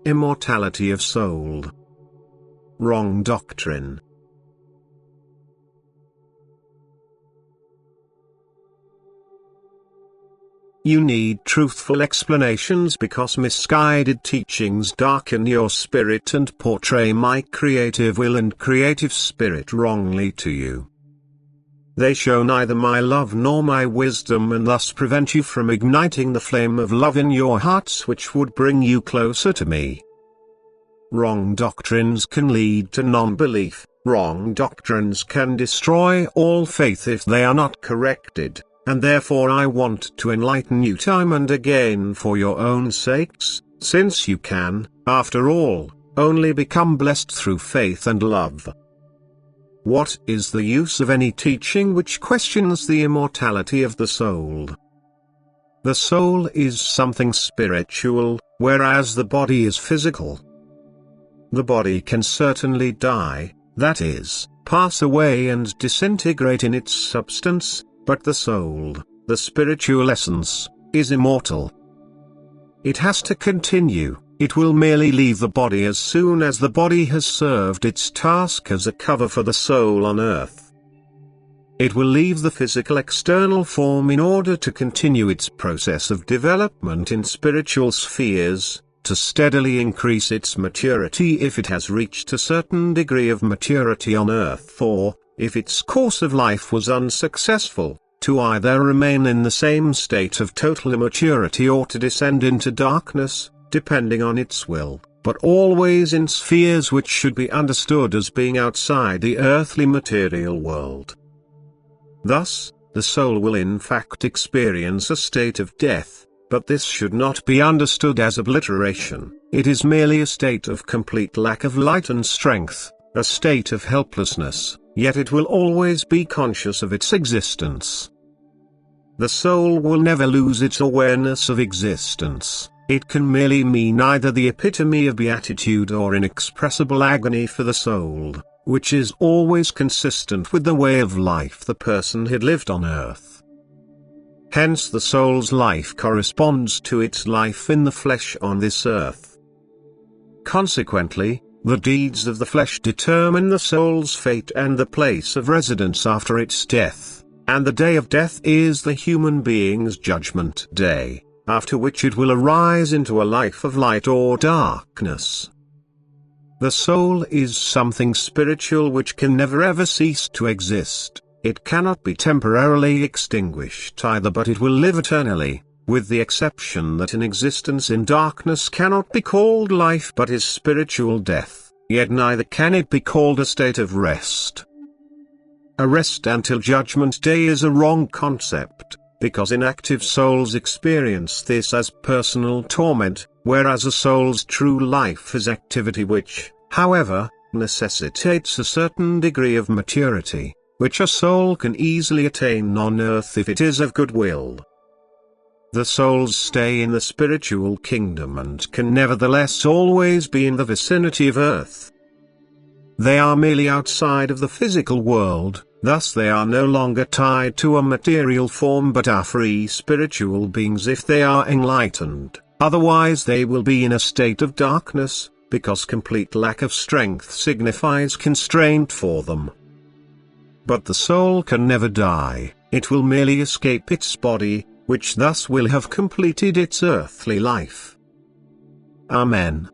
Immortality of soul. Wrong doctrine. You need truthful explanations because misguided teachings darken your spirit and portray my creative will and creative spirit wrongly to you. They show neither my love nor my wisdom and thus prevent you from igniting the flame of love in your hearts which would bring you closer to me. Wrong doctrines can lead to non-belief. Wrong doctrines can destroy all faith if they are not corrected. And therefore I want to enlighten you time and again for your own sakes, since you can, after all, only become blessed through faith and love. What is the use of any teaching which questions the immortality of the soul? The soul is something spiritual, whereas the body is physical. The body can certainly die, that is, pass away and disintegrate in its substance. But the soul, the spiritual essence, is immortal. It has to continue. It will merely leave the body as soon as the body has served its task as a cover for the soul on earth. It will leave the physical external form in order to continue its process of development in spiritual spheres, to steadily increase its maturity if it has reached a certain degree of maturity on earth, or, if its course of life was unsuccessful, to either remain in the same state of total immaturity or to descend into darkness, depending on its will, but always in spheres which should be understood as being outside the earthly material world. Thus, the soul will in fact experience a state of death, but this should not be understood as obliteration. It is merely a state of complete lack of light and strength, a state of helplessness. Yet it will always be conscious of its existence. The soul will never lose its awareness of existence. It can merely mean either the epitome of beatitude or inexpressible agony for the soul, which is always consistent with the way of life the person had lived on earth. Hence the soul's life corresponds to its life in the flesh on this earth. Consequently, the deeds of the flesh determine the soul's fate and the place of residence after its death, and the day of death is the human being's judgment day, after which it will arise into a life of light or darkness. The soul is something spiritual which can never ever cease to exist. It cannot be temporarily extinguished either, but it will live eternally, with the exception that an existence in darkness cannot be called life but is spiritual death, yet neither can it be called a state of rest. A rest until Judgment Day is a wrong concept, because inactive souls experience this as personal torment, whereas a soul's true life is activity which, however, necessitates a certain degree of maturity, which a soul can easily attain on earth if it is of good will. The souls stay in the spiritual kingdom and can nevertheless always be in the vicinity of earth. They are merely outside of the physical world, thus they are no longer tied to a material form but are free spiritual beings if they are enlightened, otherwise they will be in a state of darkness, because complete lack of strength signifies constraint for them. But the soul can never die, it will merely escape its body, which thus will have completed its earthly life. Amen.